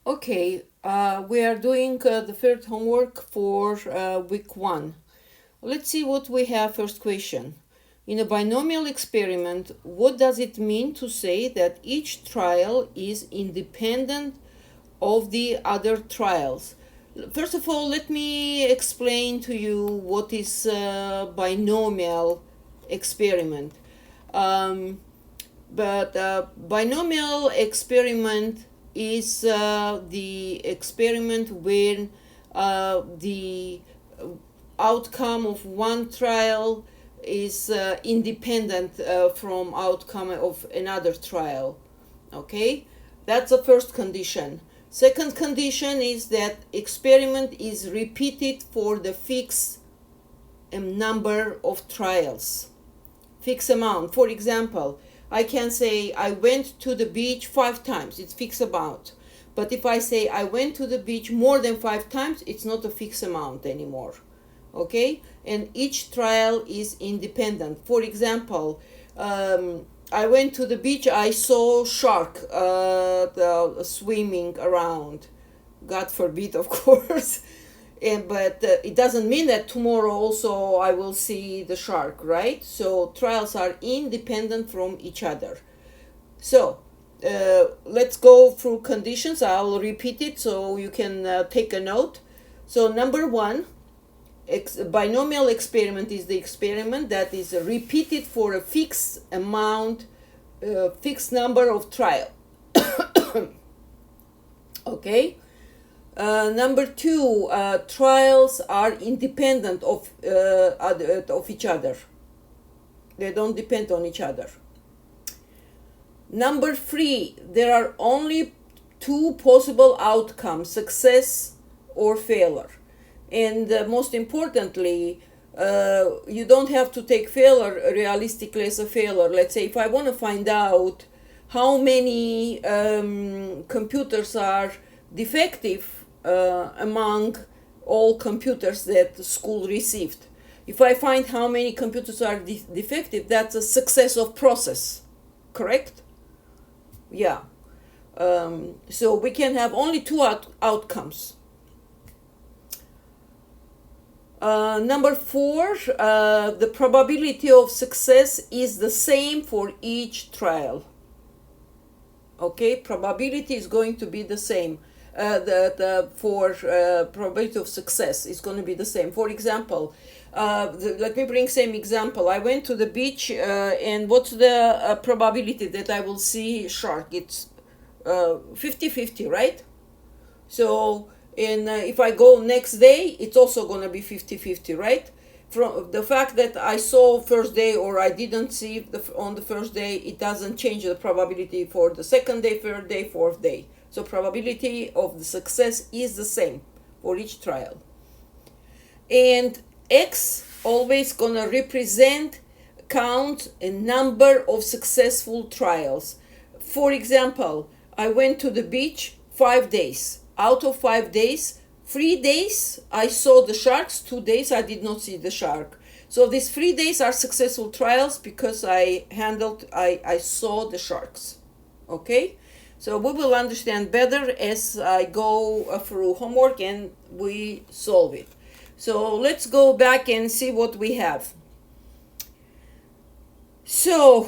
Okay, we are doing the third homework for week one. Let's see what we have. First question. In a binomial experiment, what does it mean to say that each trial is independent of the other trials? First of all, let me explain to you what is a binomial experiment. Um, but binomial experiment is the experiment when the outcome of one trial is independent from outcome of another trial. Okay, that's the first condition. Second condition is that experiment is repeated for the fixed number of trials, fixed amount. For example, I can say I went to the beach 5 times, it's fixed amount. But if I say I went to the beach more than 5 times, it's not a fixed amount anymore. Okay, and each trial is independent. For example, I went to the beach, I saw shark swimming around. God forbid, of course. But it doesn't mean that tomorrow also I will see the shark, right? So trials are independent from each other. So let's go through conditions. I'll repeat it so you can take a note. So number one, binomial experiment is the experiment that is repeated for a fixed amount, fixed number of trial. Okay. Number two, trials are independent of each other. They don't depend on each other. Number three, there are only two possible outcomes, success or failure. And most importantly, you don't have to take failure realistically as a failure. Let's say if I want to find out how many computers are defective among all computers that the school received. If I find how many computers are defective, that's a success of process, correct? Yeah. So we can have only two outcomes. Number four, the probability of success is the same for each trial. Okay, probability is going to be the same. For probability of success is going to be the same. For example, let me bring same example. I went to the beach, and what's the probability that I will see shark? It's 50-50, right? So, and if I go next day, it's also going to be 50-50, right? From the fact that I saw first day or I didn't see on the first day, it doesn't change the probability for the second day, third day, fourth day. So probability of the success is the same for each trial. And X always gonna represent, count a number of successful trials. For example, I went to the beach 5 days. Out of 5 days, 3 days I saw the sharks, 2 days I did not see the shark. So these 3 days are successful trials because I saw the sharks. Okay? So we will understand better as I go through homework and we solve it. So let's go back and see what we have. So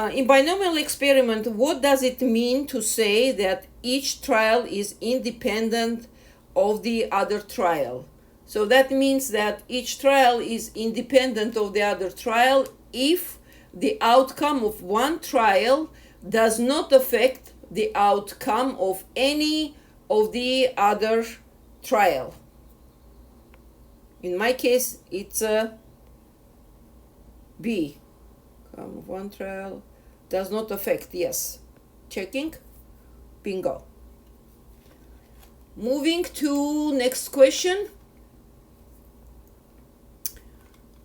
in binomial experiment, what does it mean to say that each trial is independent of the other trial? So that means that each trial is independent of the other trial if the outcome of one trial does not affect the outcome of any of the other trial. In my case, it's a B. Outcome of one trial does not affect, yes. Checking, bingo. Moving to next question.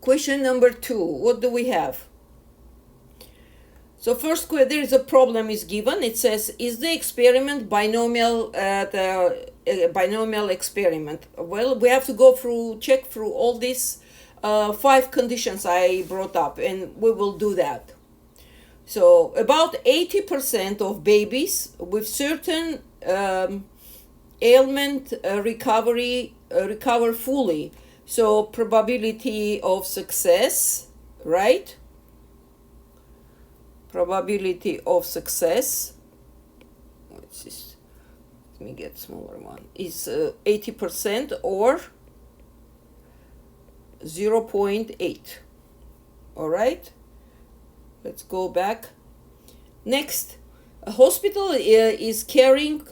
Question number 2, what do we have? So first, there is a problem is given. It says, is the experiment binomial binomial experiment? Well, we have to check through all these 5 conditions I brought up, and we will do that. So about 80% of babies with certain ailment recover fully. So probability of success, right? Probability of success, what's this? Let me get smaller one, is 80% or 0.8. All right, let's go back. Next, a hospital is caring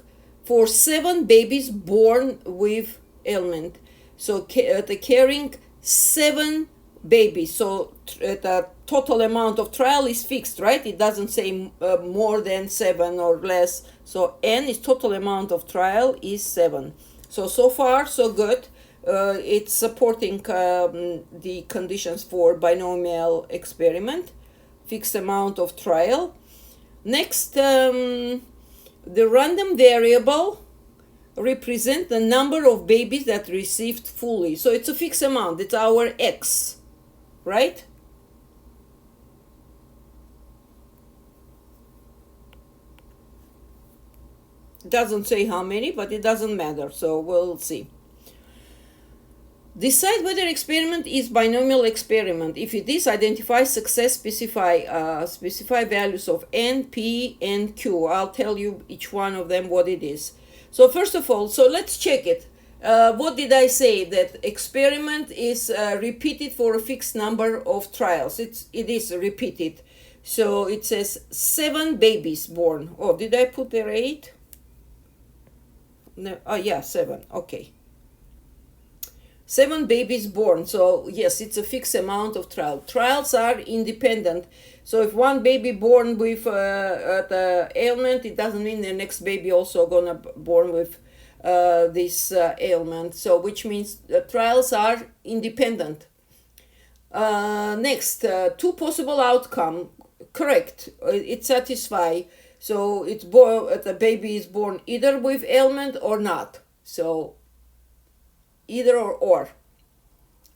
for 7 babies born with ailment. So the caring 7 babies. So the total amount of trial is fixed, right? It doesn't say more than 7 or less. So n is total amount of trial is 7. So far so good. It's supporting the conditions for binomial experiment, fixed amount of trial. Next, the random variable represent the number of babies that received fully. So it's a fixed amount. It's our x, right? It doesn't say how many, but it doesn't matter. So we'll see. Decide whether experiment is binomial experiment. If it is, identify success, specify values of n, p, and q. I'll tell you each one of them what it is. So first of all, so let's check it. What did I say? That experiment is repeated for a fixed number of trials. It is repeated. So it says 7 babies born. Oh, did I put there 8? No. Oh yeah, 7. Okay. 7 babies born. So yes, it's a fixed amount of trial. Trials are independent. So if one baby born with the ailment, it doesn't mean the next baby also gonna born with this ailment. So which means the trials are independent. Next, 2 possible outcome. Correct. It satisfies. So it's the baby is born either with ailment or not. So either or.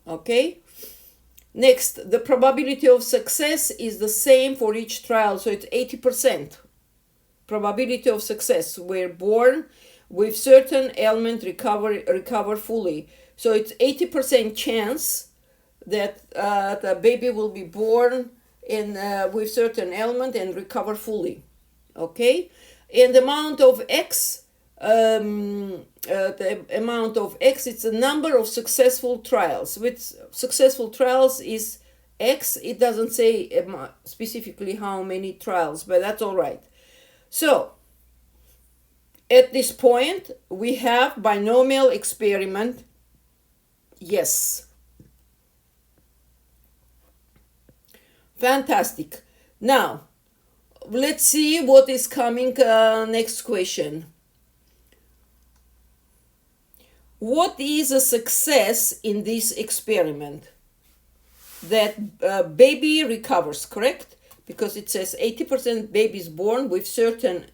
Okay. Next, the probability of success is the same for each trial. So it's 80% probability of success. We're born with certain ailment recover fully. So it's 80% chance that the baby will be born in with certain ailment and recover fully. Okay, and the amount of x, the amount of x, it's a number of successful trials. With successful trials is x. It doesn't say specifically how many trials, but that's all right. So at this point we have binomial experiment. Yes, fantastic. Now let's see what is coming. Next question. What is a success in this experiment? That baby recovers, correct? Because it says 80% babies born with certain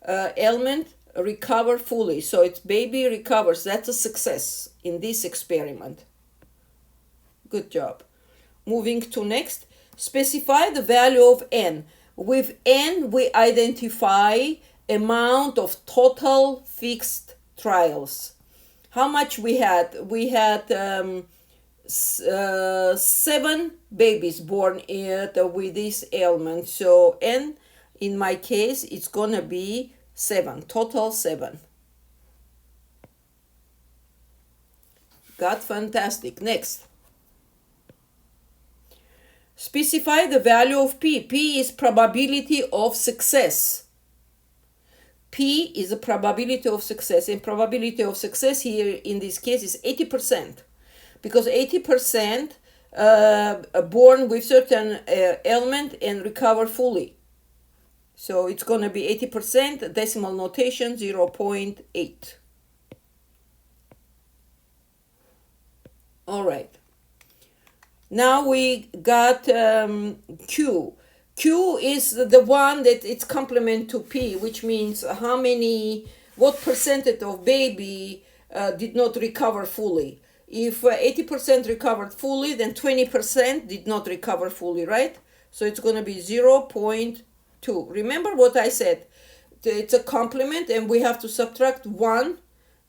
ailment recover fully. So it's baby recovers. That's a success in this experiment. Good job. Moving to next. Specify the value of n. With n, we identify amount of total fixed trials. How much we had? We had 7 babies born with this ailment. So n, in my case, it's gonna be 7. Total 7. Got fantastic. Next. Specify the value of p. P is probability of success. P is the probability of success, and probability of success here in this case is 80%, because 80% born with certain ailment and recover fully. So it's going to be 80%, decimal notation 0.8. All right. Now we got Q. Q is the one that it's complement to P, which means what percentage of baby did not recover fully. If 80% recovered fully, then 20% did not recover fully, right? So it's going to be 0.2. Remember what I said. it's a complement, and we have to subtract 1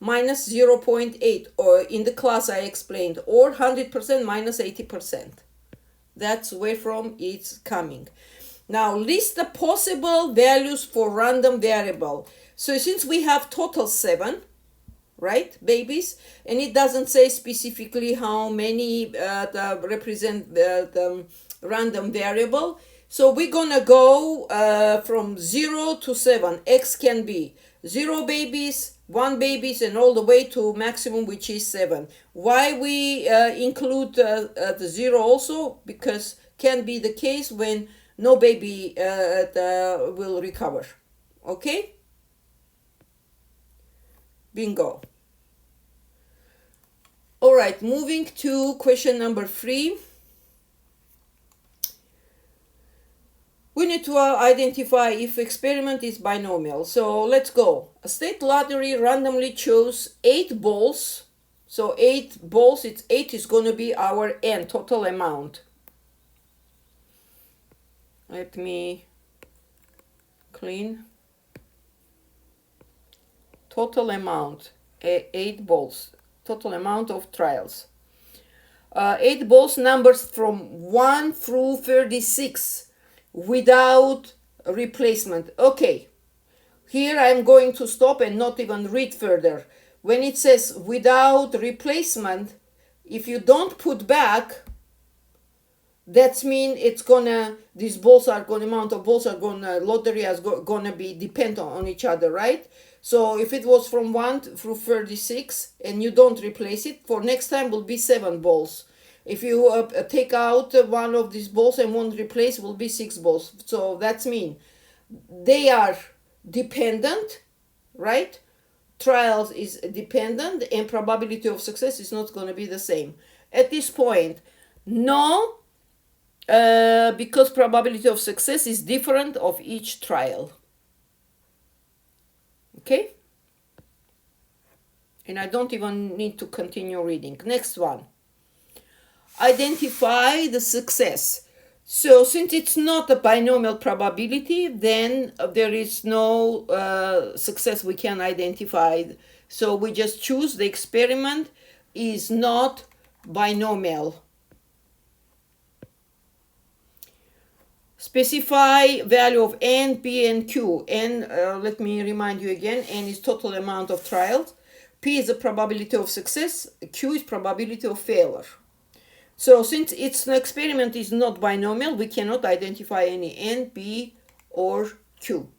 minus 0.8, or in the class I explained, or 100% minus 80%. That's where from it's coming. Now list the possible values for random variable. So since we have total 7, right, babies, and it doesn't say specifically how many represent the random variable, so we're gonna go from 0 to 7. X can be 0 babies, 1 babies, and all the way to maximum, which is 7. Why we include the 0 also? Because can be the case when no baby will recover. Okay? Bingo. All right, moving to question number 3. We need to identify if experiment is binomial. So let's go. A state lottery randomly chose 8 balls. So 8 balls, 8 is going to be our N, total amount. Let me clean. Total amount, 8 balls. Total amount of trials. 8 balls, numbers from 1 through 36. Without replacement. Okay, here I'm going to stop and not even read further. When it says without replacement, if you don't put back, that's mean it's gonna, these balls are gonna, amount of balls are gonna, lottery is gonna be depend on each other, right? So if it was from 1 through 36 and you don't replace it, for next time will be 7 balls. If you take out one of these balls and won't replace, will be 6 balls. So that's mean they are dependent, right? Trials is dependent, and probability of success is not going to be the same. At this point, no, because probability of success is different of each trial. Okay? And I don't even need to continue reading. Next one. Identify the success. So since it's not a binomial probability, then there is no success we can identify. So we just choose the experiment is not binomial. Specify value of N, P, and Q. N, let me remind you again, N is total amount of trials. P is the probability of success. Q is probability of failure. So since its experiment is not binomial, we cannot identify any N, P, or Q.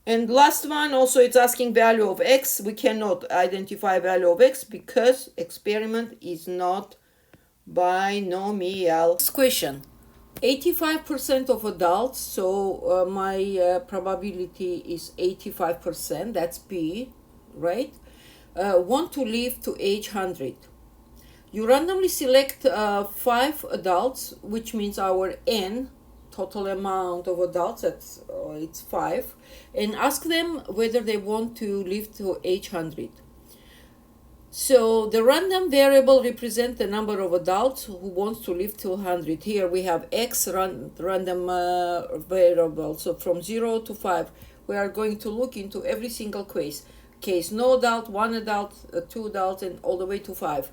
And last one, also it's asking value of X. We cannot identify value of X because experiment is not binomial. Next question. 85% of adults, so my probability is 85%, that's P, right? Want to live to age 100. You randomly select 5 adults, which means our N, total amount of adults, that's it's 5, and ask them whether they want to live to age 100. So the random variable represents the number of adults who wants to live till 100. Here we have X random variable. So from 0 to 5, we are going to look into every single case. No adult, 1 adult, 2 adults, and all the way to 5.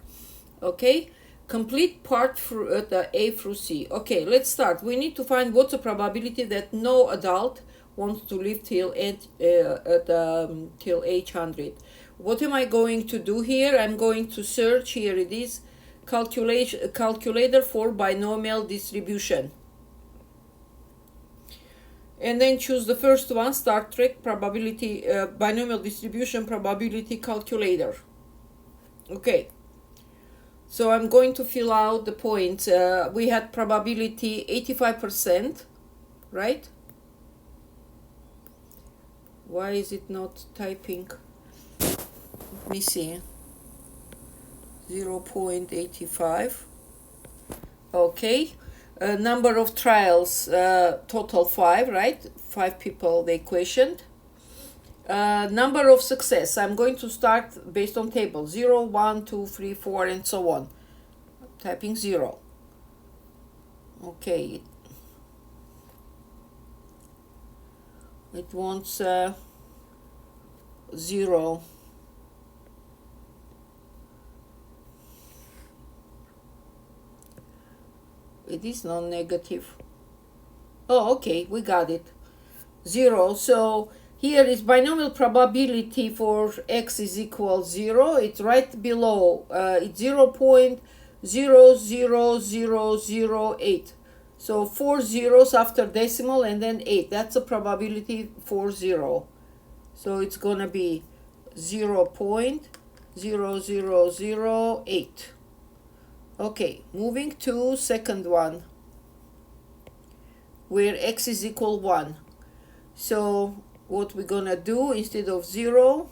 Okay, complete part through A through C. Okay, let's start. We need to find what's the probability that no adult wants to live till age 100. What am I going to do here? I'm going to search, here it is, calculator for binomial distribution. And then choose the first one, Star Trek probability, binomial distribution probability calculator. Okay. So I'm going to fill out the points. We had probability 85%, right? Why is it not typing? Let me see. 0.85. Okay. Number of trials, total 5, right? 5 people they questioned. Number of success, I'm going to start based on table 0, 1, 2, 3, 4, and so on. Typing 0. Okay. It wants 0. It is non-negative. Oh, okay, we got it. 0. So here is binomial probability for x is equal 0. It's right below. It's 0.00008. So 4 zeros after decimal and then 8. That's a probability for 0. So it's going to be 0.0008. Okay, moving to second one, where x is equal 1. So what we're gonna do, instead of 0,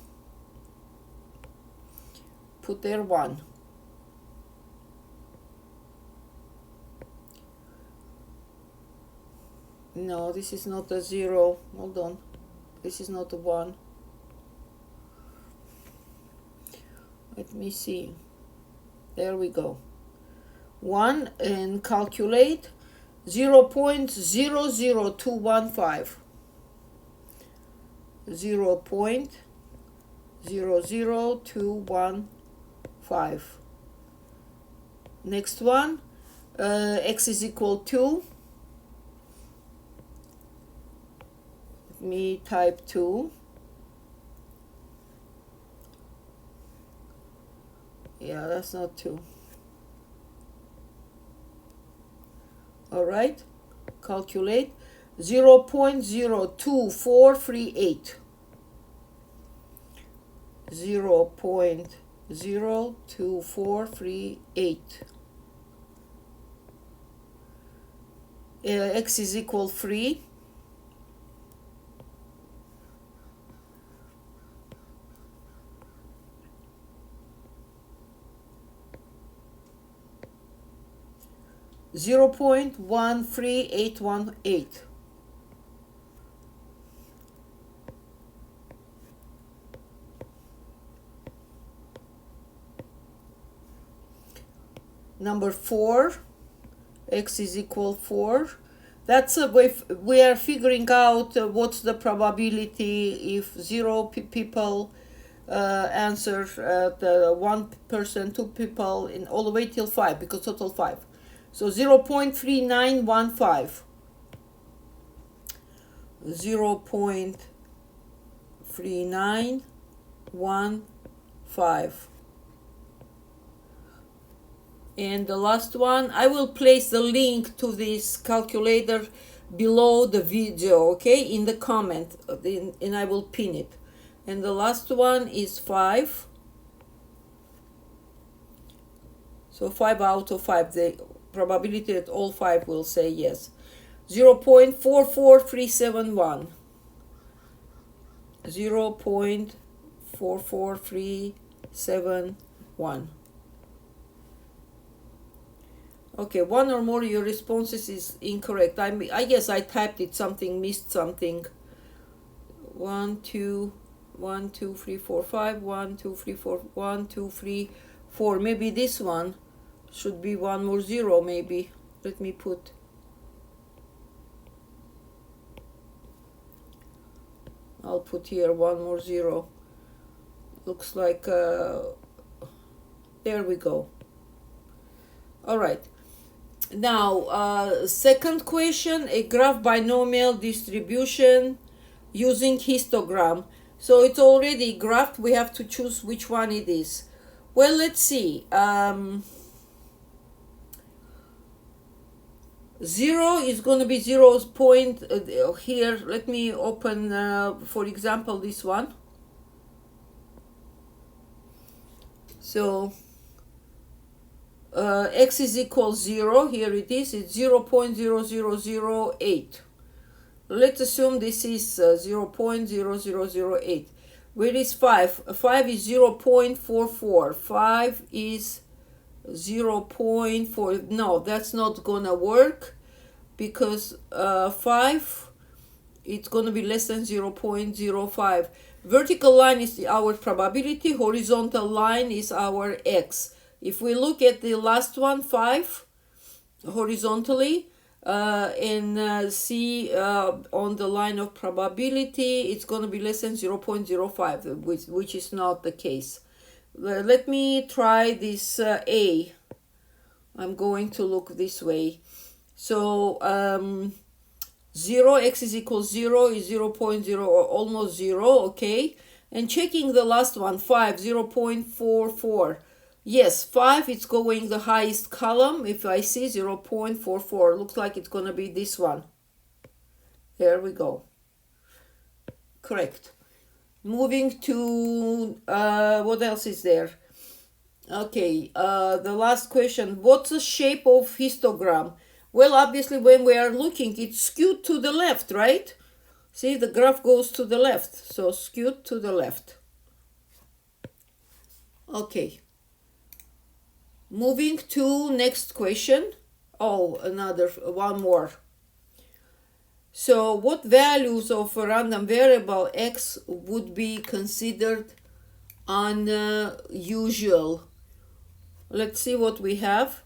put there 1. No, this is not a 0. Hold on. This is not a 1. Let me see. There we go. 1, and calculate 0.00215. 0.00215. Next one, x is equal 2. Let me type 2. Yeah, that's not 2. All right, calculate 0.02438. 0.02438. X is equal 3. Zero 0.13818. Number 4, x is equal 4. That's a way we are figuring out what's the probability if 0 people answer, 1 person, 2 people, and all the way till 5, because total 5. So 0.3915. 0.3915. And the last one, I will place the link to this calculator below the video, okay, in the comment, and I will pin it. And the last one is 5. So 5 out of 5, the probability that all 5 will say yes. 0.44371. 0.44371. Okay, one or more of your responses is incorrect. I guess I typed it, something, missed something. 1, 2, 1, 2, 3, 4, 5, 1, 2, 3, 4, 1, 2, 3, 4. Maybe this one should be 1 more 0, maybe. Let me put. I'll put here 1 more 0. Looks like, there we go. All right. Now, second question, a graph binomial distribution using histogram. So it's already graphed. We have to choose which one it is. Well, let's see. 0 is going to be 0 point here. Let me open, for example, this one. So x is equal 0. Here it is. It's 0.0008. Let's assume this is 0.0008. Where is 5? 5 is 0.44. 5 is 0.4. No, that's not gonna work, because 5, it's gonna be less than 0.05. Vertical line is our probability. Horizontal line is our x. If we look at the last one, 5, horizontally, and see on the line of probability it's going to be less than 0.05, which is not the case. Let me try this A. I'm going to look this way. So 0, x is equals 0 is 0.0 or almost 0, okay? And checking the last one, 5, 0.44. Yes, 5, it's going the highest column. If I see 0.44, looks like it's going to be this one. There we go. Correct. Moving to, what else is there? Okay, the last question. What's the shape of histogram? Well, obviously, when we are looking, it's skewed to the left, right? See, the graph goes to the left, so skewed to the left. Okay. Moving to next question. Oh, one more. So what values of a random variable x would be considered unusual? Let's see what we have.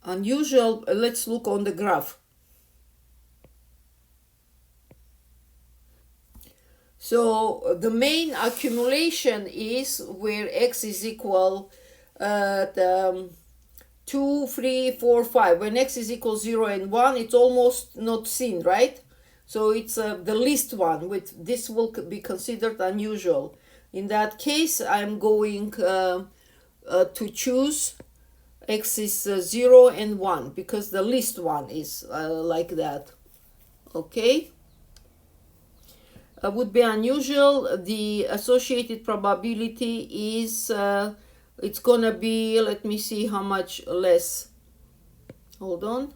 Unusual, let's look on the graph. So the main accumulation is where x is equal 2, 3, 4, 5. When x is equal 0 and 1, it's almost not seen, right? So it's the least one, which this will be considered unusual. In that case, I'm going to choose x is 0 and 1 because the least one is like that. Okay? Would be unusual. The associated probability is it's gonna be, let me see how much less. Hold on.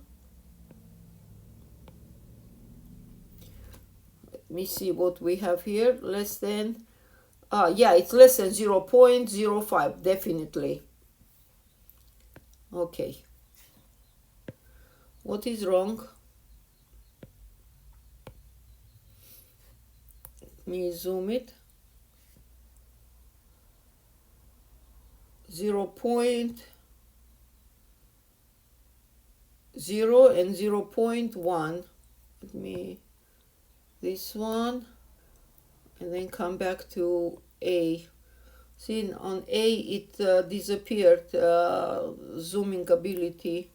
Let me see what we have here. Less than, yeah, it's less than 0.05, definitely. Okay. What is wrong? Let me zoom it. 0.0 and 0.1. Let me, this one, and then come back to A. See, on A it disappeared, zooming ability.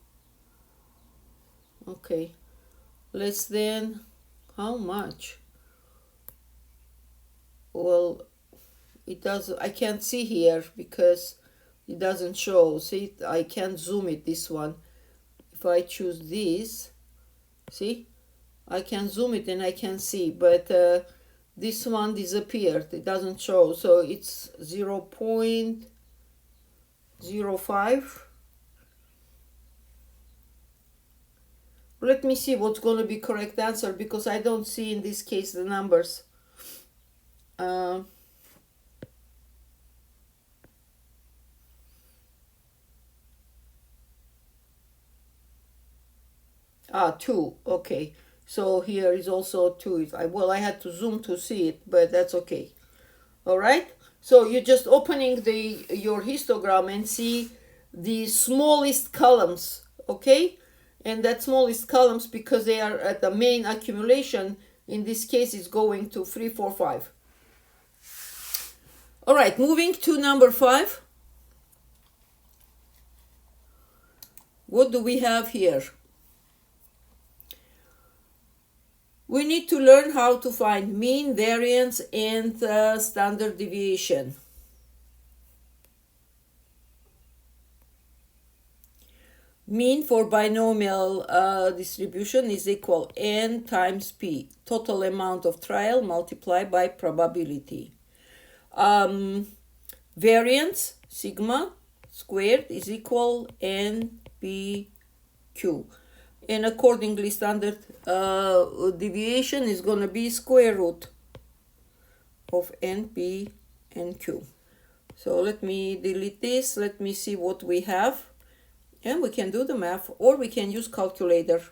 Okay, less than how much? Well, it does, I can't see here because it doesn't show. See, I can't zoom it, this one. If I choose this, see, I can zoom it and I can see, but this one disappeared, it doesn't show, so it's 0.05. Let me see what's going to be correct answer because I don't see in this case the numbers. 2. Okay, so here is also 2. Well, I had to zoom to see it, but that's okay. All right, so you're just opening your histogram and see the smallest columns, okay? And that smallest columns, because they are at the main accumulation, in this case is going to 3, 4, 5. All right, moving to number 5. What do we have here? We need to learn how to find mean, variance, and standard deviation. Mean for binomial distribution is equal n times p, total amount of trial multiplied by probability. Variance, sigma squared, is equal npq. And accordingly, standard deviation is going to be square root of np and q. So let me delete this. Let me see what we have. And we can do the math, or we can use calculator.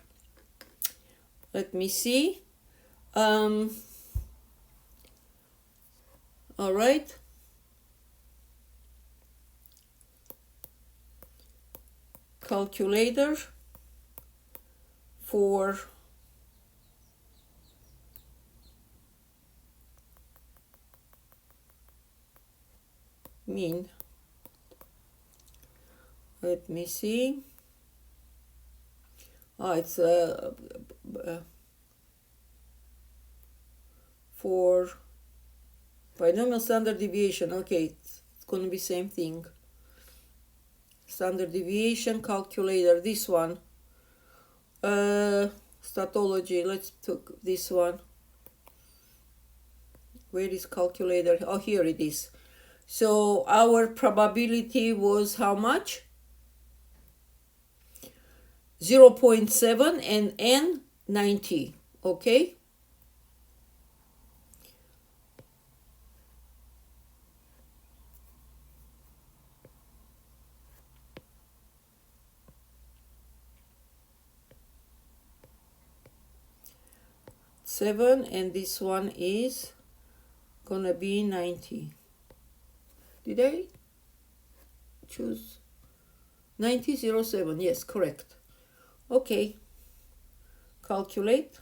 Let me see. All right. Calculator for mean. Let me see. It's for binomial standard deviation. Okay, it's going to be same thing. Standard deviation calculator, this one. Statology, let's take this one. Where is calculator? Oh, here it is. So our probability was how much? 0.7 and n 90. Okay. Seven, and this one is gonna be 90. Did I choose 9007? Yes, correct. Okay, calculate.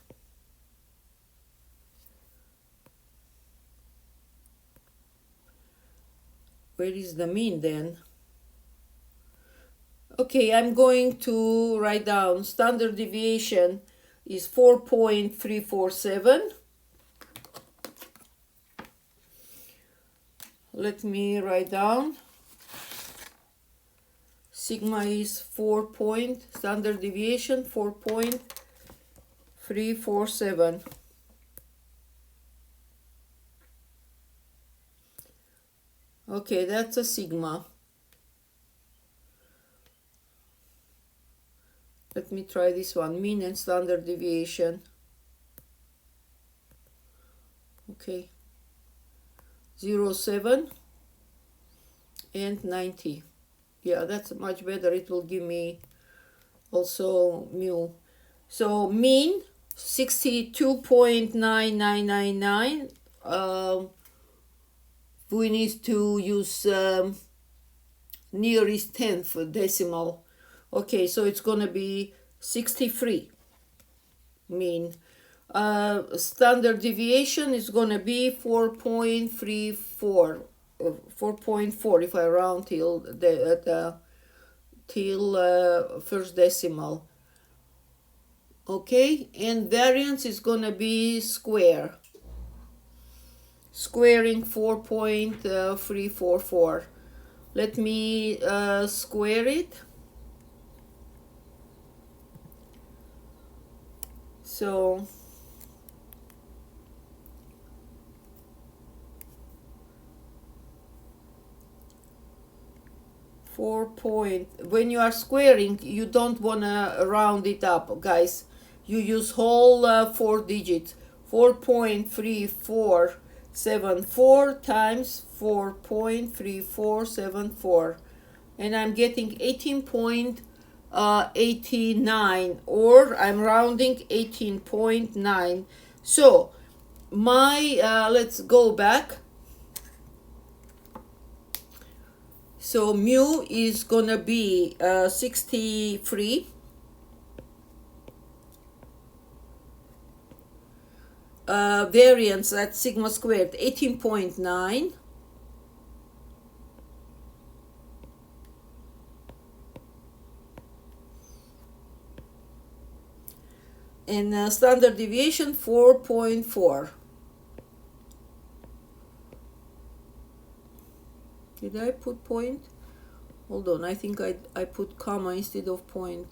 Where is the mean then? Okay, I'm going to write down standard deviation is 4.347. Let me write down. Sigma is standard deviation 4.347. Okay, that's a sigma. Let me try this one, mean and standard deviation. Okay, 0.7 and 90. Yeah, that's much better. It will give me also mu. So mean 62.9999. We need to use nearest tenth decimal. Okay, so it's gonna be 63 mean. Standard deviation is gonna be 4.34. 4.4 if I round till first decimal. Okay, and variance is gonna be squaring 4.344. Let me square it. So when you are squaring, you don't want to round it up, guys. You use whole 4 digits. 4.3474 times 4.3474, and I'm getting 18.89, or I'm rounding 18.9. So my let's go back. So mu is gonna be 63. Variance at sigma squared 18.9. And standard deviation 4.4. Did I put point? Hold on, I think I put comma instead of point.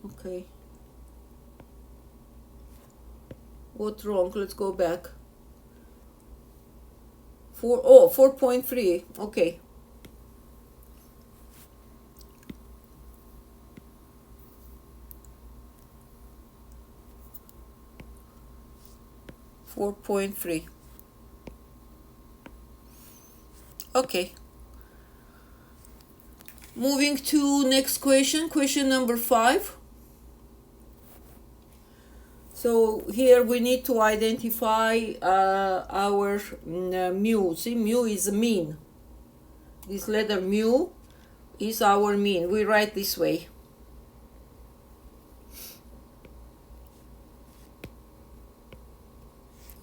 Okay. What wrong? Let's go back. 4.3. Okay. .3. Okay. Moving to next question, question number 5. So here we need to identify our mu. See, mu is mean. This letter mu is our mean. We write this way.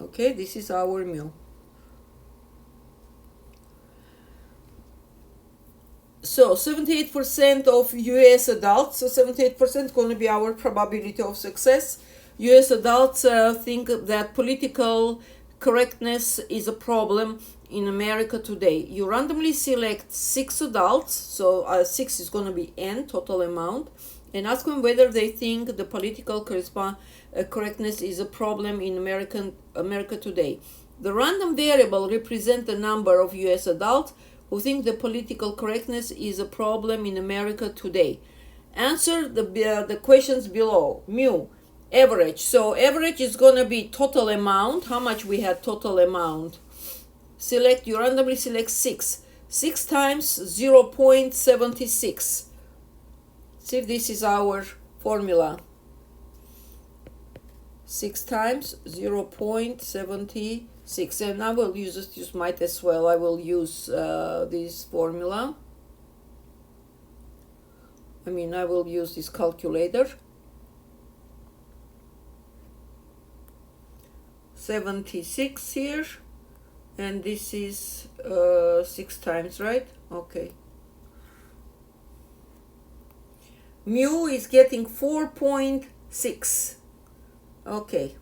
Okay, this is our mu. So 78% of US adults, so 78% going to be our probability of success. US adults think that political correctness is a problem in America today. You randomly select 6 adults, so 6 is going to be N, total amount, and ask them whether they think the political correctness is a problem in America today. The random variable represents the number of US adults who think the political correctness is a problem in America today. Answer the questions below. Mu, average. So average is going to be total amount. How much we had total amount? You randomly select 6. 6 times 0.76. See if this is our formula. 6 times 0.76. And I will use might as well. I will use this formula. I will use this calculator. 76 here, and this is 6 times, right? Okay. Mu is getting 4.6. Okay.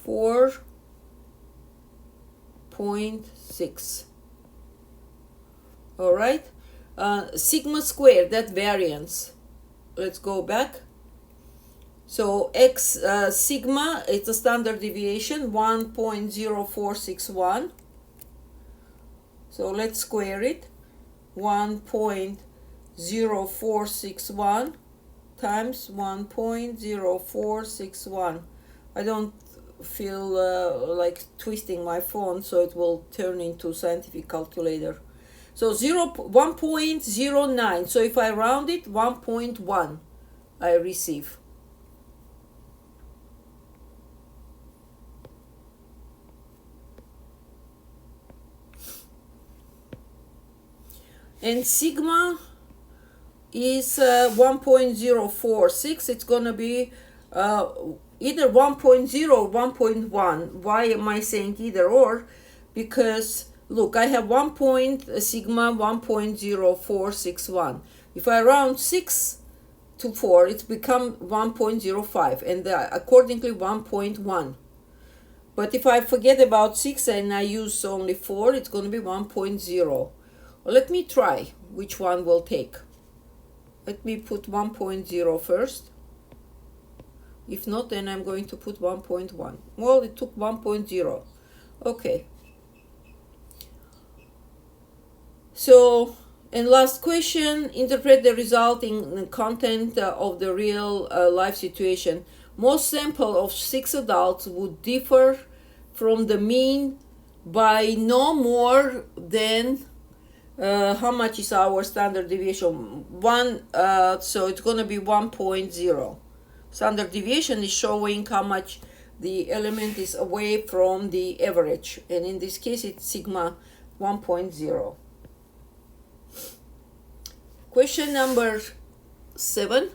4.6. All right. Sigma squared, that variance. Let's go back. So sigma, it's a standard deviation, 1.0461. So let's square it. 1.0461 times 1.0461. I don't feel like twisting my phone, so it will turn into scientific calculator. So 1.09. So if I round it, 1.1 I receive. And sigma is 1.046. It's going to be either 1.0 or 1.1. Why am I saying either or? Because look, I have sigma 1.0461. If I round 6 to 4, it's become 1.05, and accordingly 1.1. But if I forget about 6 and I use only 4, it's going to be 1.0. Let me try which one will take. Let me put 1.0 first. If not, then I'm going to put 1.1. Well, it took 1.0. Okay. So, and last question, interpret the result in the content of the real life situation. Most sample of 6 adults would differ from the mean by no more than how much is our standard deviation? 1, so it's going to be 1.0. Standard deviation is showing how much the element is away from the average, and in this case it's sigma 1.0. Question number 7.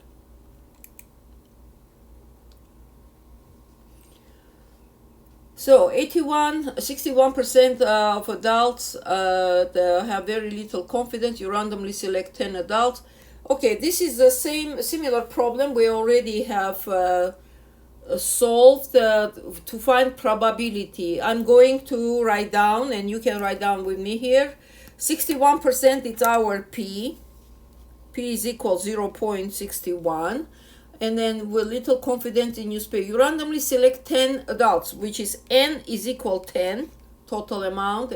So 61% of adults have very little confidence. You randomly select 10 adults. Okay, this is the similar problem we already have solved to find probability. I'm going to write down, and you can write down with me here. 61% is our P. P is equal 0.61. And then with little confidence in newspaper, you randomly select 10 adults, which is N is equal 10, total amount.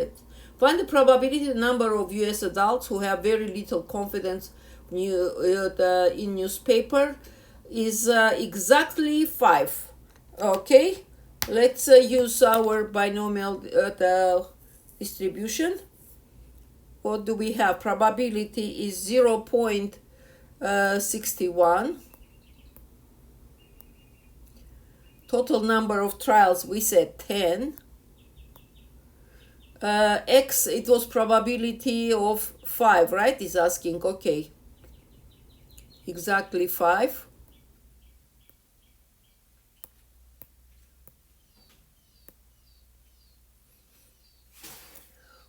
Find the probability, the number of US adults who have very little confidence in newspaper is exactly 5. Okay, let's use our binomial distribution. What do we have? Probability is 0.61. Total number of trials, we said 10. X, it was probability of 5, right? Is asking, okay, exactly 5.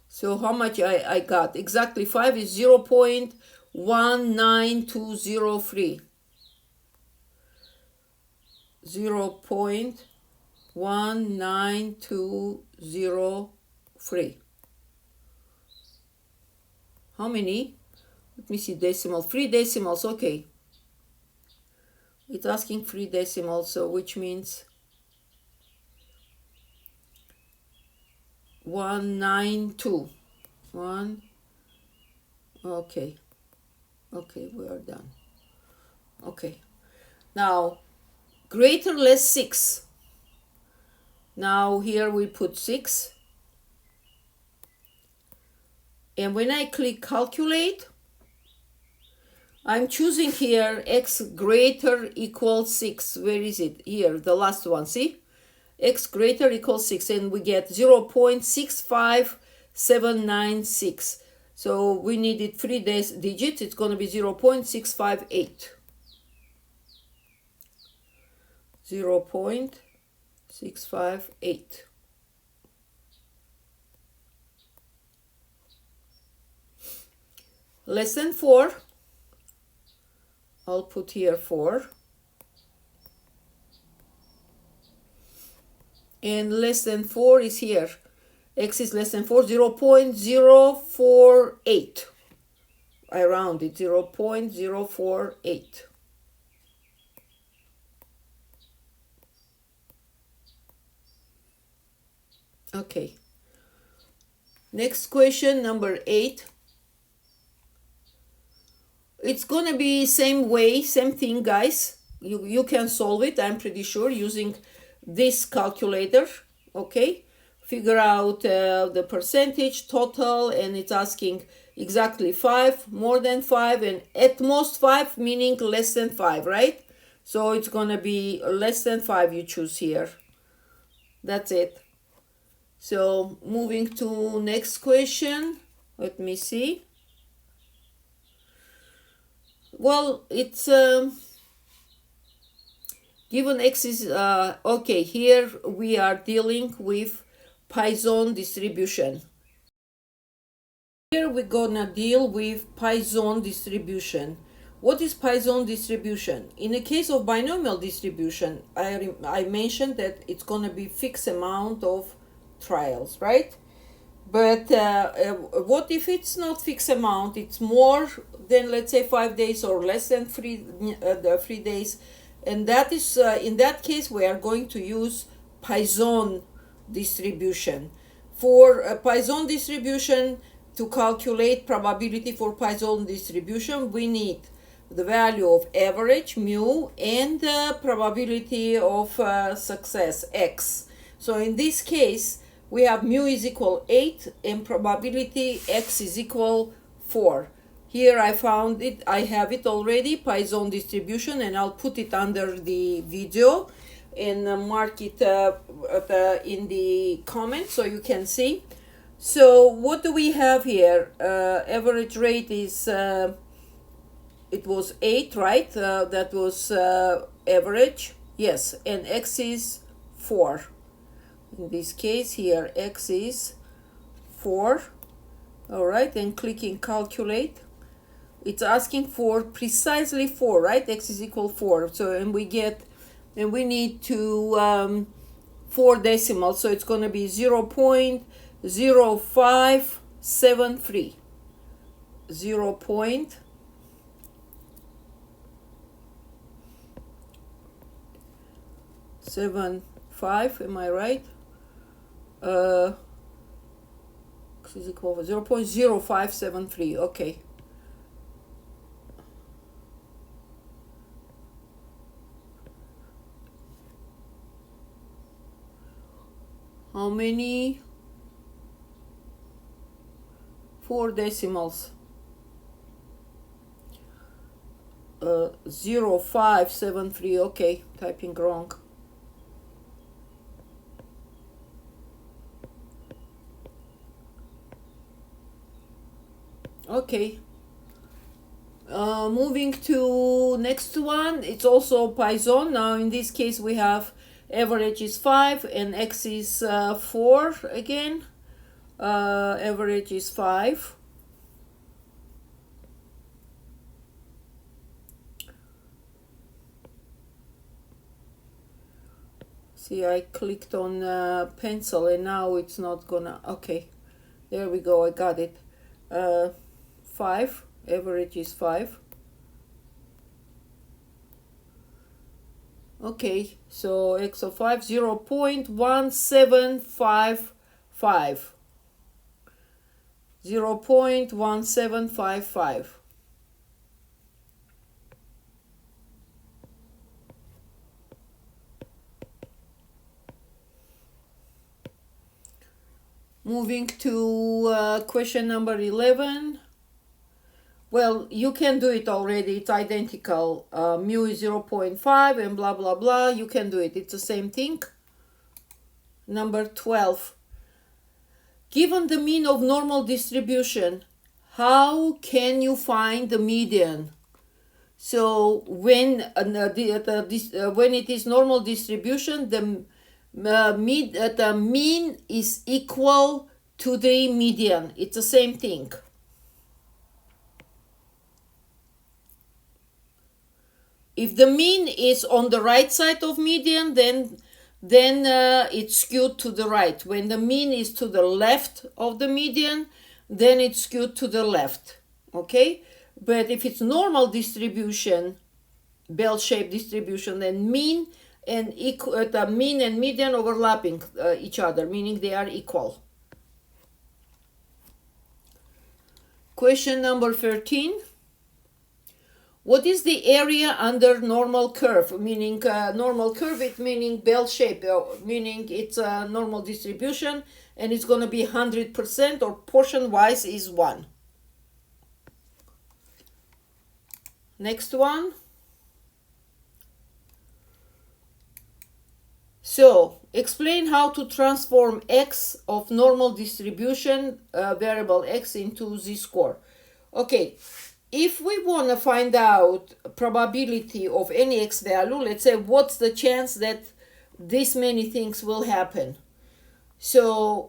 So how much I got? Exactly 5 is 0.19203. 0.19203. How many? Let me see, decimal. 3 decimals, okay. It's asking 3 decimals, so which means 192. 1. Okay. Okay, we are done. Okay. Now, greater less 6. Now here we put 6. And when I click calculate, I'm choosing here x greater equals 6. Where is it? Here, the last one, see? X greater equals 6, and we get 0.65796. So we needed 3 digits. It's going to be 0.658. 0.658. Less than 4. I'll put here 4. And less than 4 is here. X is less than 4, 0.048. I round it, 0.048. Okay. Next question, number 8. It's gonna be same way, same thing, guys. You can solve it, I'm pretty sure, using this calculator. Okay, figure out the percentage total, and it's asking exactly 5, more than 5, and at most 5, meaning less than 5, right? So it's gonna be less than 5 you choose here. That's it. So moving to next question. Let me see. Well, it's given x is okay. Here we are dealing with Poisson distribution. Here we're gonna deal with Poisson distribution. What is Poisson distribution? In the case of binomial distribution, I mentioned that it's gonna be fixed amount of trials, right? But what if it's not fixed amount? It's more than, let's say, 5 days, or less than 3 days, and that is in that case we are going to use Poisson distribution. For Poisson distribution, to calculate probability for Poisson distribution, we need the value of average mu and the probability of success x. So in this case, we have mu is equal 8 and probability x is equal 4. Here I found it, I have it already, Poisson distribution, and I'll put it under the video and mark it in the comments so you can see. So what do we have here? Average rate is, it was 8, right? That was average, yes, and x is 4. In this case here, x is 4. All right, and clicking calculate. It's asking for precisely 4, right? X is equal 4. So, and we need to 4 decimals. So it's going to be 0.0573. 0.75, am I right? X is equal to 0.0573. Okay. How many? 4 decimals. 0573. Okay, typing wrong. Okay. Moving to next one, it's also Python. Now in this case we have average is 5 and x is 4 again. Average is 5. See, I clicked on pencil and now it's not gonna. Okay, there we go, I got it. 5, average is 5. Okay, so x of 5, 0.1755. 0.1755. Moving to question number 11. Well, you can do it already. It's identical. Mu is 0.5 and blah, blah, blah. You can do it. It's the same thing. Number 12. Given the mean of normal distribution, how can you find the median? So when when it is normal distribution, the mean is equal to the median. It's the same thing. If the mean is on the right side of median, then it's skewed to the right. When the mean is to the left of the median, then it's skewed to the left. Okay? But if it's normal distribution, bell-shaped distribution, then mean and mean and median overlapping each other, meaning they are equal. Question number 13. What is the area under normal curve? Meaning normal curve, it meaning bell shape, meaning it's a normal distribution and it's going to be 100% or portion wise is 1. Next one. So explain how to transform x of normal distribution variable x into z-score. Okay. If we want to find out probability of any x value, let's say what's the chance that this many things will happen. So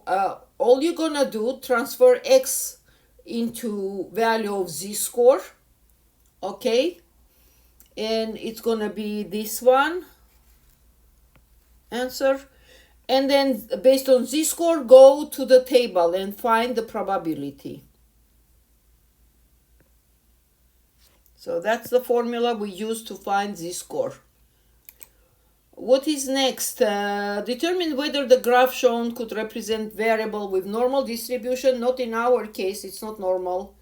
all you're going to do, transfer x into value of z-score, okay? And it's going to be this one, answer. And then based on z-score, go to the table and find the probability. So that's the formula we use to find z-score. What is next? Determine whether the graph shown could represent variable with normal distribution. Not in our case, it's not normal.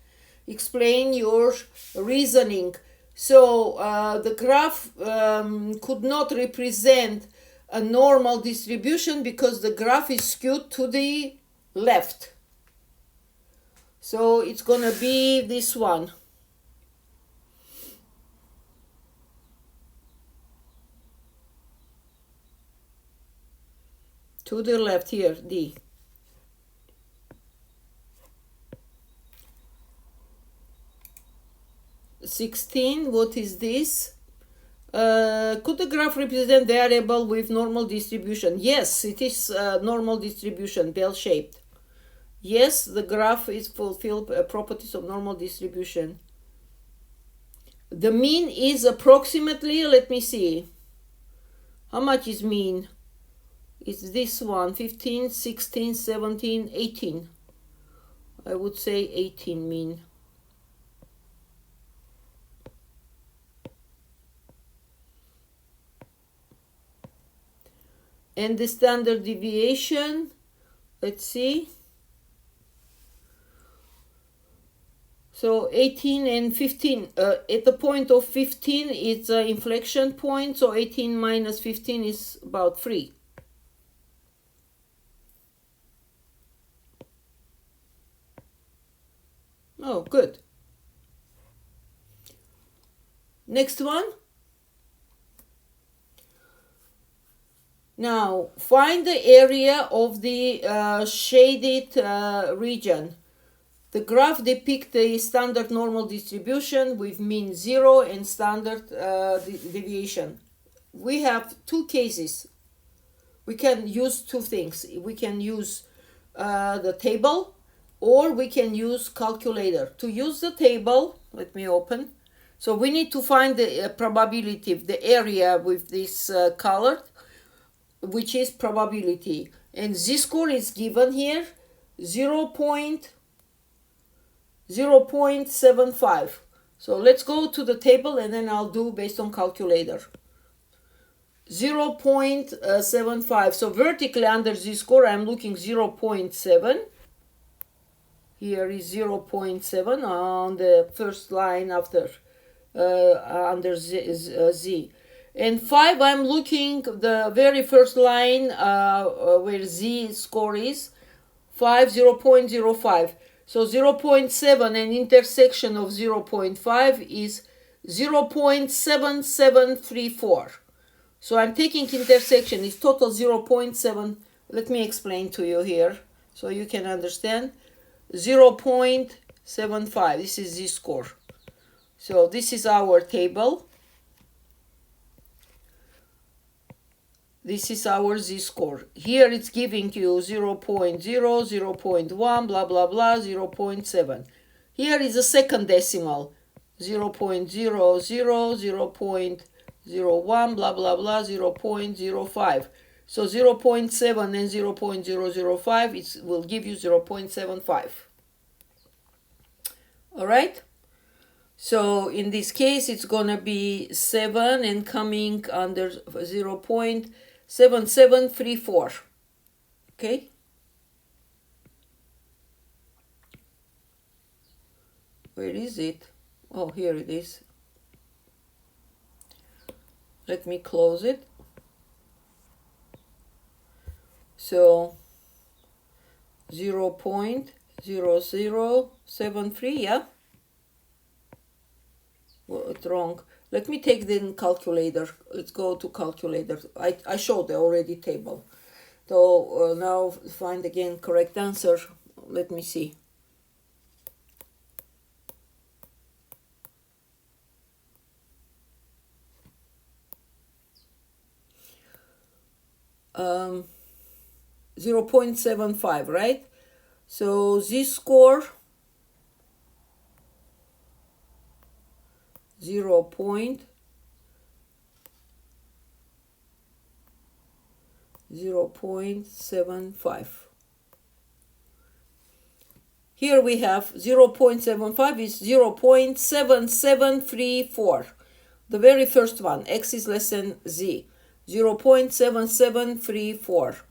Explain your reasoning. So the graph could not represent a normal distribution because the graph is skewed to the left. So it's going to be this one. To the left here, D. (16) What is this? Could the graph represent variable with normal distribution? Yes, it is normal distribution, bell-shaped. Yes, the graph is fulfill properties of normal distribution. The mean is approximately, let me see. How much is mean? It's this one, 15, 16, 17, 18. I would say 18 mean. And the standard deviation, let's see. So 18 and 15, at the point of 15, it's an inflection point. So 18 minus 15 is about 3. Oh, good. Next one. Now, find the area of the shaded region. The graph depicts the standard normal distribution with mean 0 and standard deviation. We have two cases. We can use two things. We can use the table, or we can use calculator. To use the table, let me open. So we need to find the probability, the area with this color, which is probability. And z-score is given here, 0.75. So let's go to the table and then I'll do based on calculator. 0.75. So vertically under z-score, I'm looking 0.7. Here is 0.7 on the first line after under Z. And 5, I'm looking the very first line where Z score is 5, 0.05. So 0.7 and intersection of 0.5 is 0.7734. So I'm taking intersection is total 0.7. Let me explain to you here so you can understand. 0.75. This is z-score. So this is our table. This is our z-score. Here it's giving you 0.0, 0.1, blah, blah, blah, 0.7. Here is a second decimal. 0.00, 0.01, blah, blah, blah, 0.05. So 0.7 and 0.005 will give you 0.75. All right? So in this case, it's going to be 7 and coming under 0.7734. Okay? Where is it? Oh, here it is. Let me close it. So 0.0073, yeah? Well, it's wrong. Let me take the calculator. Let's go to calculator. I showed the already table. So now find again correct answer. Let me see. Um, 0.75, right? So z-score 0.75. Here we have 0.75 is 0.7734. The very first one, x is less than z. 0.7734.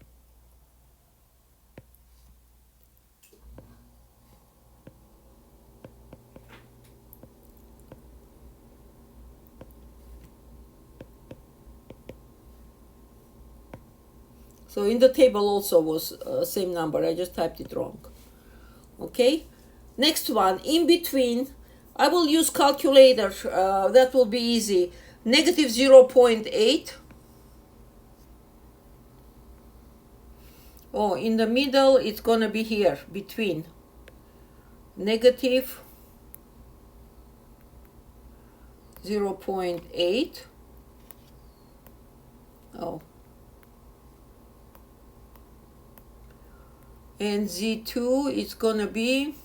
So in the table also was same number. I just typed it wrong. Okay. Next one, in between, I will use calculator. That will be easy. Negative 0.8. Oh, in the middle, it's going to be here, between. Negative 0.8. Oh. And Z2 is going to be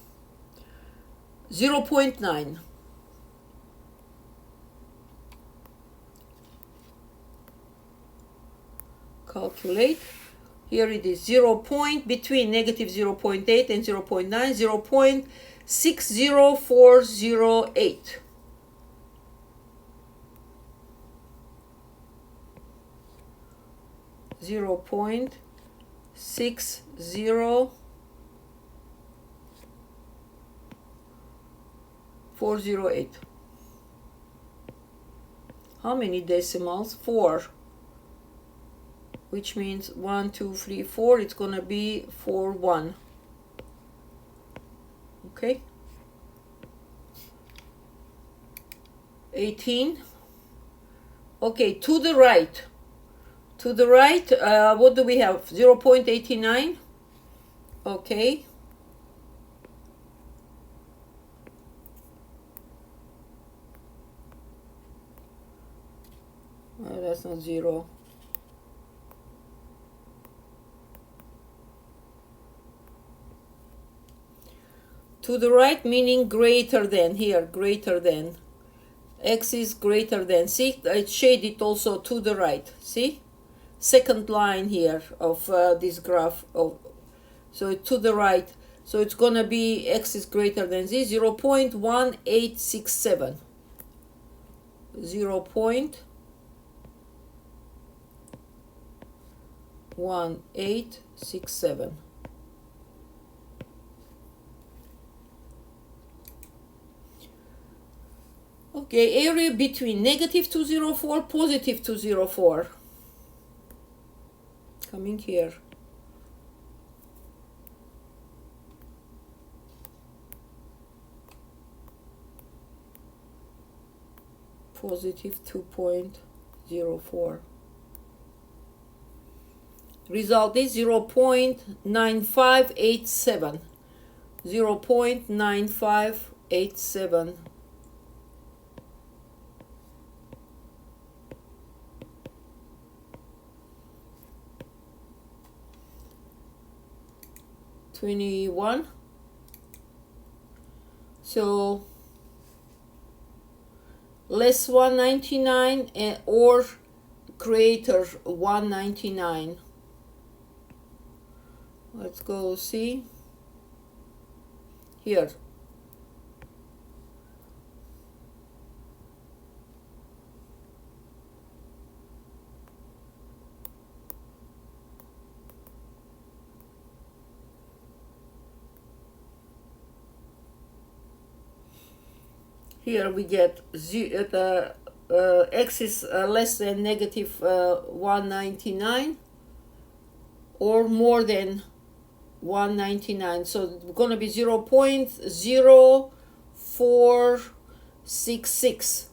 0.9. Calculate. Here it is, between negative 0.8 and 0.9, 0.60408. Zero point 60408. How many decimals? 4. Which means 1, 2, 3, 4. It's going to be 4, 1. Okay. 18. Okay, to the right. To the right, what do we have? 0.89. Okay. That's not 0. To the right meaning greater than. Here, greater than. X is greater than. See, I shaded also to the right. See? Second line here of this graph. So to the right. So it's going to be X is greater than Z, 0.1867. 0.1867. Okay, area between negative 204, positive 204. Coming here. Positive 2.04. Result is 0.9587. 0.9587. $21. So less 199 or greater 199. Let's go see here. Here we get X is less than negative 199 or more than 199. So it's going to be 0.0466.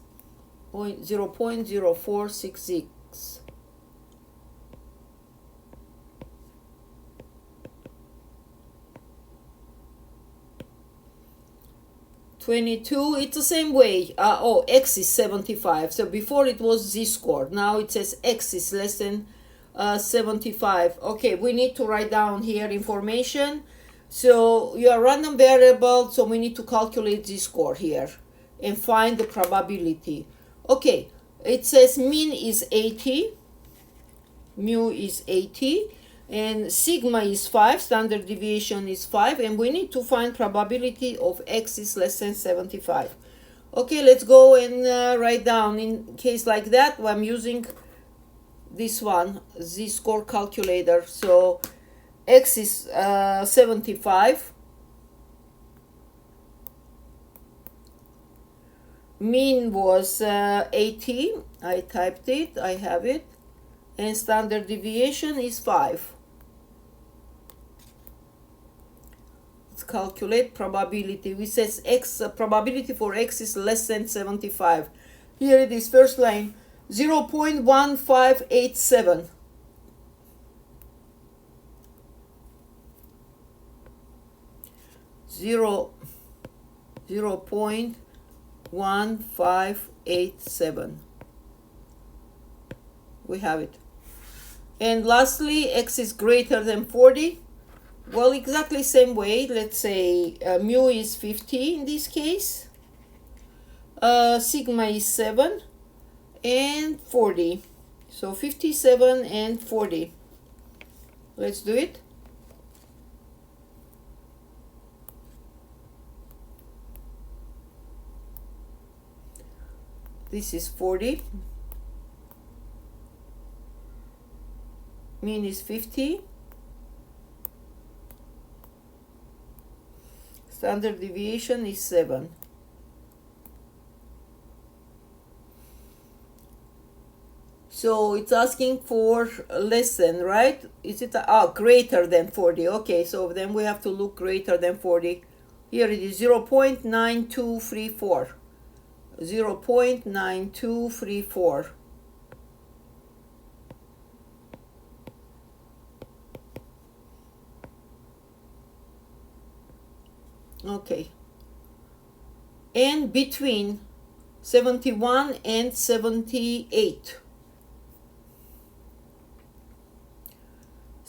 0.0466. 22, it's the same way. X is 75. So before it was z-score. Now it says X is less than 75. Okay, we need to write down here information. So you are random variable, so we need to calculate z-score here and find the probability. Okay, it says mean is 80, mu is 80, and sigma is 5, standard deviation is 5, and we need to find probability of X is less than 75. Okay, let's go and write down. In case like that, I'm using this one, z-score calculator. So X is 75, mean was 80, I typed it, I have it, and standard deviation is 5. Calculate probability. We says X probability for X is less than 75. Here it is, first line, 0.1587. 0.1587. We have it. And lastly, X is greater than 40. Well, exactly same way. Let's say mu is 50 in this case. Sigma is 7 and 40. So 57 and 40. Let's do it. This is 40. Mean is 50. Standard deviation is 7. So it's asking for less than, right? Is it greater than 40? Okay, so then we have to look greater than 40. Here it is 0.9234. 0.9234. Okay, and between 71 and 78.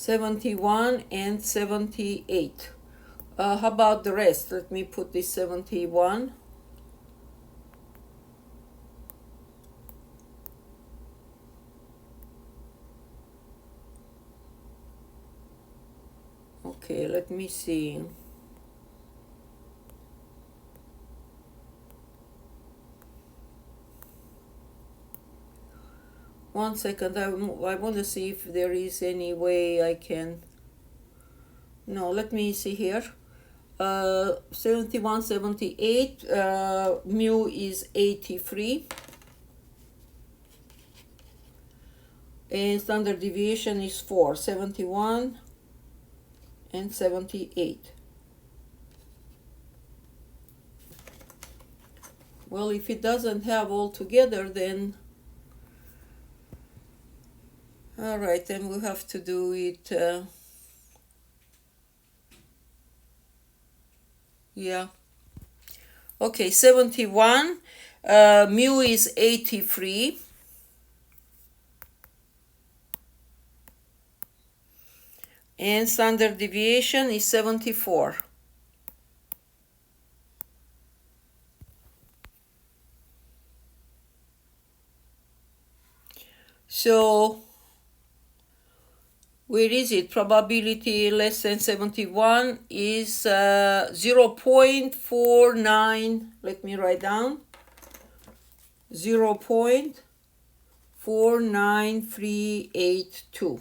71 and 78. How about the rest? Let me put this 71. Okay, let me see. One second, I want to see if there is any way I can. No, let me see here. 71, 78, mu is 83. And standard deviation is 4, 71 and 78. Well, if it doesn't have all together, then all right, then we'll have to do it. Yeah. Okay, 71. Mu is 83. And standard deviation is 74. So where is it? Probability less than 71 is 0.49. Let me write down. 0.49382.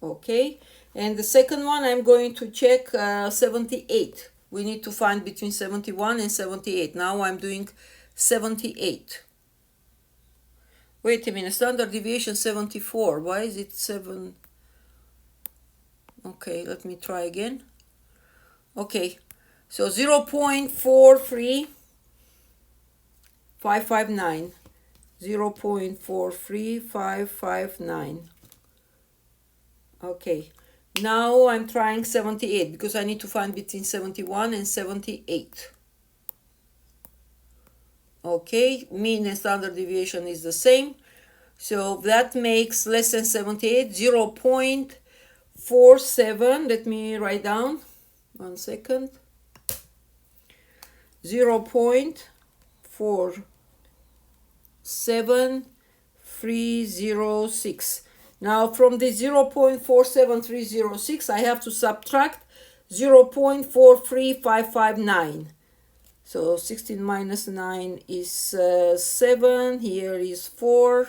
Okay. And the second one, I'm going to check 78. We need to find between 71 and 78. Now I'm doing 78. Wait a minute, standard deviation 74. Why is it 7? Okay, let me try again. Okay, so 0.43559. 0.43559. Okay, now I'm trying 78 because I need to find between 71 and 78. Okay, mean and standard deviation is the same. So that makes less than 78, 0.47. Let me write down. 1 second. 0.47306. Now from the 0.47306, I have to subtract 0.43559. So 16 minus 9 is 7. Here is 4.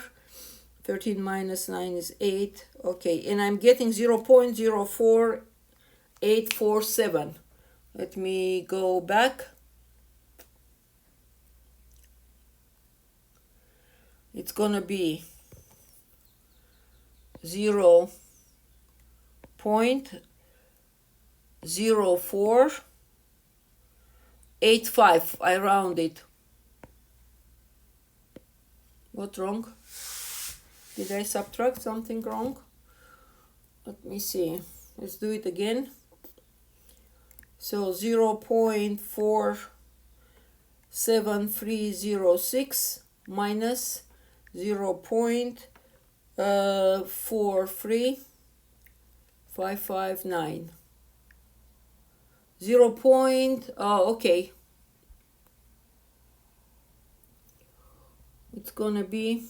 13 minus 9 is 8. Okay, and I'm getting 0.04847. Let me go back. It's gonna be 0.0485. I round it. What wrong? Did I subtract something wrong? Let me see. Let's do it again. So 0.47306 minus 0.43559. 0. Okay. It's gonna be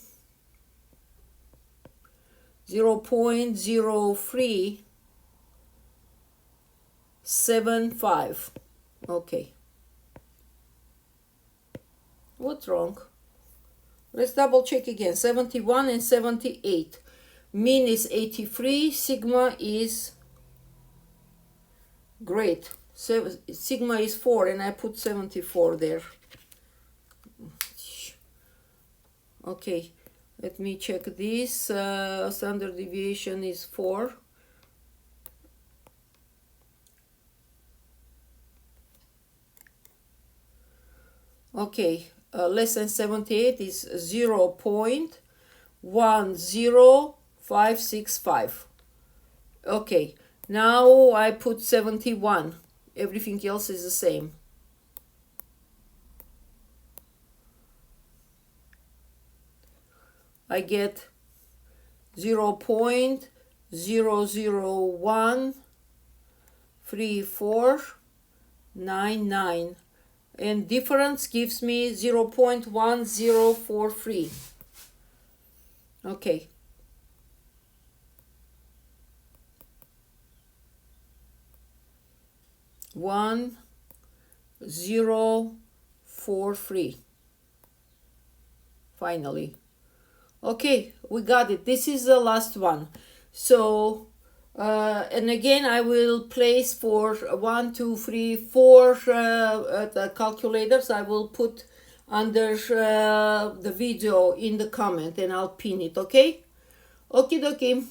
0.0375. Okay. What's wrong? Let's double check again. 71 and 78. Mean is 83. Sigma is great. Sigma is 4 and I put 74 there. Okay. Let me check this. Standard deviation is 4. Okay, less than 78 is 0.10565. Okay, now I put 71. Everything else is the same. I get 0.0 0, 0, 1, 3, 4, 9, 9. And difference gives me 0.1043. Okay. One, 0, 4, 3. Finally. Okay, we got it. This is the last one. So, and again, I will place for 1, 2, 3, 4 the calculators. I will put under the video in the comment and I'll pin it, okay? Okie dokie.